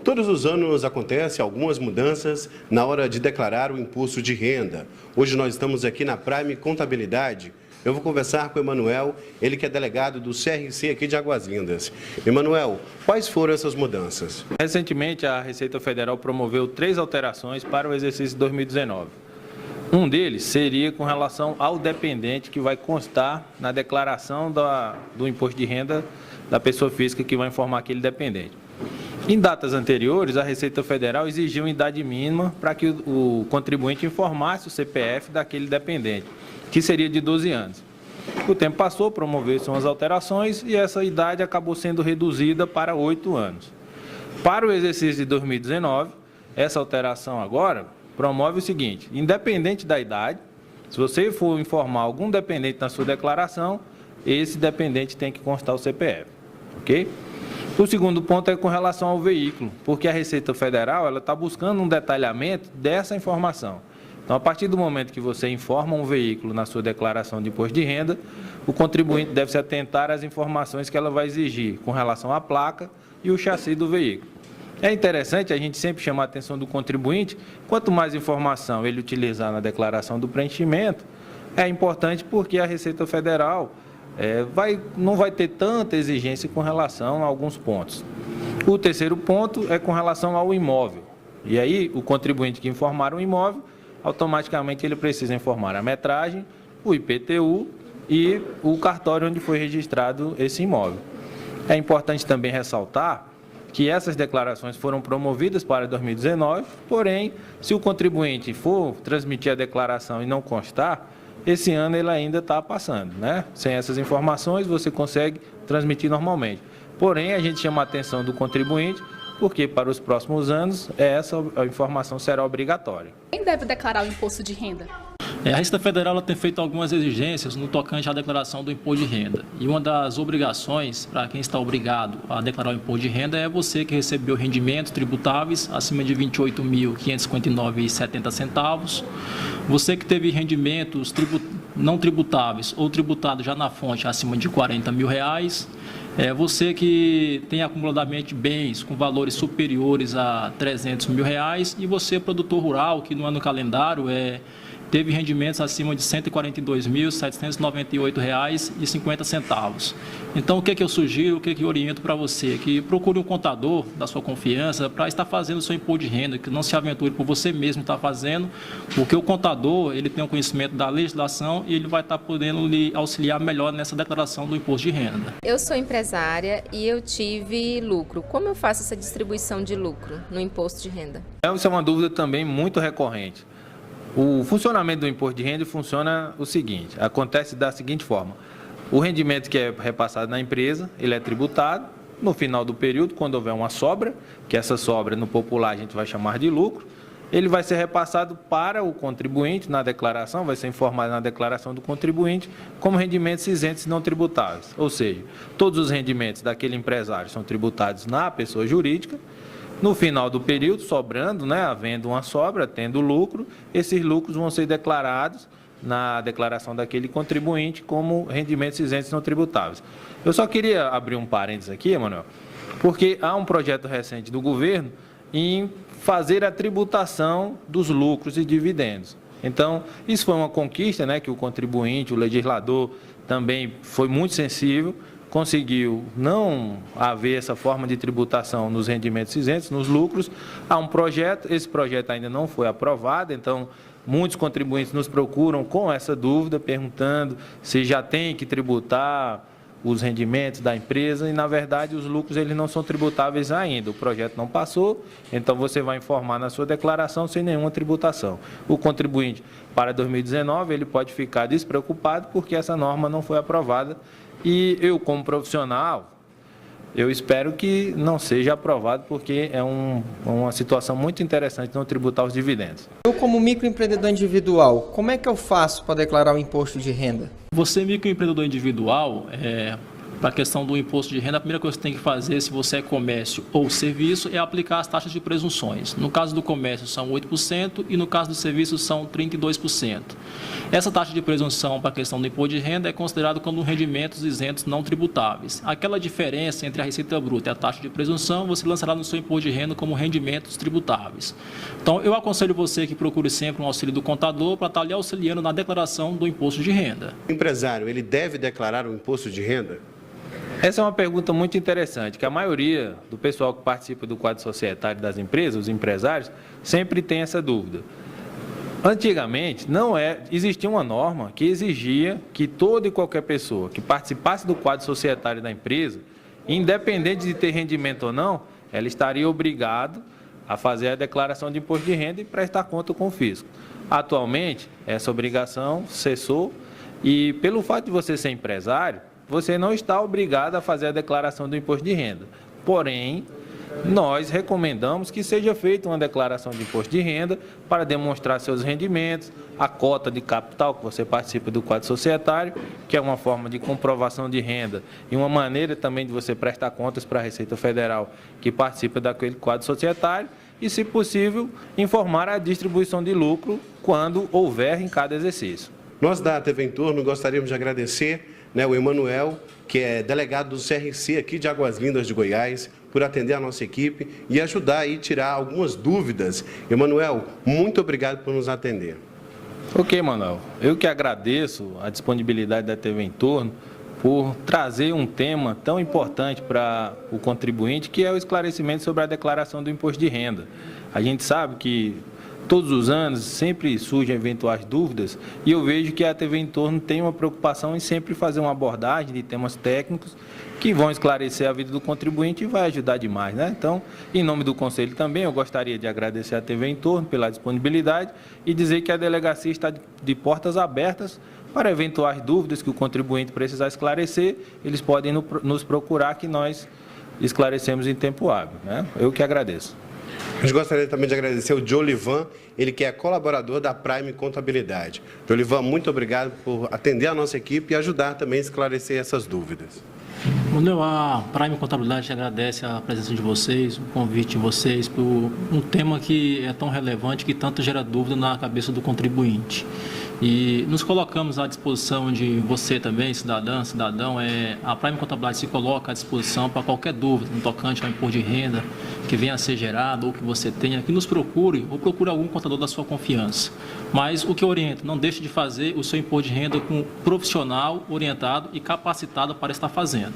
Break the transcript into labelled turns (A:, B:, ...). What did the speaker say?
A: Todos os anos acontecem algumas mudanças na hora de declarar o imposto de renda. Hoje nós estamos aqui na Prime Contabilidade. Eu vou conversar com o Emanuel, ele que é delegado do CRC aqui de Águas Lindas. Emanuel, quais foram essas mudanças?
B: Recentemente, a Receita Federal promoveu 3 alterações para o exercício de 2019. Um deles seria com relação ao dependente que vai constar na declaração do imposto de renda da pessoa física que vai informar aquele dependente. Em datas anteriores, a Receita Federal exigiu uma idade mínima para que o contribuinte informasse o CPF daquele dependente, que seria de 12 anos. O tempo passou, promoveu-se umas alterações e essa idade acabou sendo reduzida para 8 anos. Para o exercício de 2019, essa alteração agora promove o seguinte: independente da idade, se você for informar algum dependente na sua declaração, esse dependente tem que constar o CPF, ok? O segundo ponto é com relação ao veículo, porque a Receita Federal está buscando um detalhamento dessa informação. Então, a partir do momento que você informa um veículo na sua declaração de imposto de renda, o contribuinte deve se atentar às informações que ela vai exigir com relação à placa e o chassi do veículo. É interessante a gente sempre chamar a atenção do contribuinte, quanto mais informação ele utilizar na declaração do preenchimento, é importante porque a Receita Federal não vai ter tanta exigência com relação a alguns pontos. O terceiro ponto é com relação ao imóvel. E aí, o contribuinte que informar um imóvel, automaticamente ele precisa informar a metragem, o IPTU e o cartório onde foi registrado esse imóvel. É importante também ressaltar que essas declarações foram promovidas para 2019, porém, se o contribuinte for transmitir a declaração e não constar, esse ano ele ainda está passando, né? Sem essas informações, você consegue transmitir normalmente. Porém, a gente chama a atenção do contribuinte, porque para os próximos anos, essa informação será obrigatória.
C: Quem deve declarar o imposto de renda?
D: A Receita Federal tem feito algumas exigências no tocante à declaração do imposto de renda. E uma das obrigações para quem está obrigado a declarar o imposto de renda é você que recebeu rendimentos tributáveis acima de R$ 28.559,70. Você que teve rendimentos não tributáveis ou tributados já na fonte acima de R$ 40 mil. Você que tem acumuladamente bens com valores superiores a R$ 300 mil. E você, produtor rural, que no ano calendário teve rendimentos acima de R$ 142.798,50. Então, o que eu sugiro, o que eu oriento para você? Que procure um contador da sua confiança para estar fazendo o seu imposto de renda, que não se aventure por você mesmo estar fazendo, porque o contador ele tem o conhecimento da legislação e ele vai estar podendo lhe auxiliar melhor nessa declaração do imposto de renda.
E: Eu sou empresária e eu tive lucro. Como eu faço essa distribuição de lucro no imposto de renda?
B: Essa é uma dúvida também muito recorrente. O funcionamento do imposto de renda funciona o seguinte, acontece da seguinte forma: o rendimento que é repassado na empresa, ele é tributado no final do período, quando houver uma sobra, que essa sobra no popular a gente vai chamar de lucro, ele vai ser repassado para o contribuinte na declaração, vai ser informado na declaração do contribuinte como rendimentos isentos e não tributáveis. Ou seja, todos os rendimentos daquele empresário são tributados na pessoa jurídica. No final do período, sobrando, havendo uma sobra, tendo lucro, esses lucros vão ser declarados na declaração daquele contribuinte como rendimentos isentos não tributáveis. Eu só queria abrir um parênteses aqui, Emanuel, porque há um projeto recente do governo em fazer a tributação dos lucros e dividendos. Então, isso foi uma conquista, que o contribuinte, o legislador também foi muito sensível, conseguiu não haver essa forma de tributação nos rendimentos isentos, nos lucros. Há um projeto, esse projeto ainda não foi aprovado, então muitos contribuintes nos procuram com essa dúvida, perguntando se já tem que tributar os rendimentos da empresa e, na verdade, os lucros eles não são tributáveis ainda. O projeto não passou, então você vai informar na sua declaração sem nenhuma tributação. O contribuinte, para 2019, ele pode ficar despreocupado porque essa norma não foi aprovada. E eu, como profissional, eu espero que não seja aprovado, porque é uma situação muito interessante não tributar os dividendos.
F: Eu, como microempreendedor individual, como é que eu faço para declarar o imposto de renda?
D: Você, microempreendedor individual, para a questão do imposto de renda, a primeira coisa que você tem que fazer, se você é comércio ou serviço, é aplicar as taxas de presunções. No caso do comércio são 8% e no caso do serviço são 32%. Essa taxa de presunção para a questão do imposto de renda é considerada como rendimentos isentos não tributáveis. Aquela diferença entre a receita bruta e a taxa de presunção, você lançará no seu imposto de renda como rendimentos tributáveis. Então, eu aconselho você que procure sempre um auxílio do contador para estar lhe auxiliando na declaração do imposto de renda.
A: O empresário, ele deve declarar o imposto de renda?
B: Essa é uma pergunta muito interessante, que a maioria do pessoal que participa do quadro societário das empresas, os empresários, sempre tem essa dúvida. Antigamente, existia uma norma que exigia que toda e qualquer pessoa que participasse do quadro societário da empresa, independente de ter rendimento ou não, ela estaria obrigada a fazer a declaração de imposto de renda e prestar conta com o fisco. Atualmente, essa obrigação cessou e, pelo fato de você ser empresário, você não está obrigado a fazer a declaração do imposto de renda. Porém, nós recomendamos que seja feita uma declaração de imposto de renda para demonstrar seus rendimentos, a cota de capital que você participa do quadro societário, que é uma forma de comprovação de renda e uma maneira também de você prestar contas para a Receita Federal que participa daquele quadro societário e, se possível, informar a distribuição de lucro quando houver em cada exercício.
A: Nós da TV em Torno gostaríamos de agradecer o Emanuel, que é delegado do CRC aqui de Águas Lindas de Goiás, por atender a nossa equipe e ajudar e tirar algumas dúvidas. Emanuel, muito obrigado por nos atender.
B: Ok, Manuel. Eu que agradeço a disponibilidade da TV em Torno por trazer um tema tão importante para o contribuinte, que é o esclarecimento sobre a declaração do imposto de renda. A gente sabe que todos os anos sempre surgem eventuais dúvidas e eu vejo que a TV em Torno tem uma preocupação em sempre fazer uma abordagem de temas técnicos que vão esclarecer a vida do contribuinte e vai ajudar demais, né? Então, em nome do Conselho também, eu gostaria de agradecer a TV em Torno pela disponibilidade e dizer que a delegacia está de portas abertas para eventuais dúvidas que o contribuinte precisar esclarecer, eles podem nos procurar que nós esclarecemos em tempo hábil, né? Eu que agradeço.
A: Eu gostaria também de agradecer o Jolivan, ele que é colaborador da Prime Contabilidade. Jolivan, muito obrigado por atender a nossa equipe e ajudar também a esclarecer essas dúvidas.
D: A Prime Contabilidade agradece a presença de vocês, o convite de vocês por um tema que é tão relevante que tanto gera dúvida na cabeça do contribuinte. E nos colocamos à disposição de você também, cidadão. A Prime Contabilidade se coloca à disposição para qualquer dúvida no tocante ao imposto de renda que venha a ser gerado ou que você tenha, que nos procure ou procure algum contador da sua confiança. Mas o que eu oriento, não deixe de fazer o seu imposto de renda com um profissional orientado e capacitado para estar fazendo.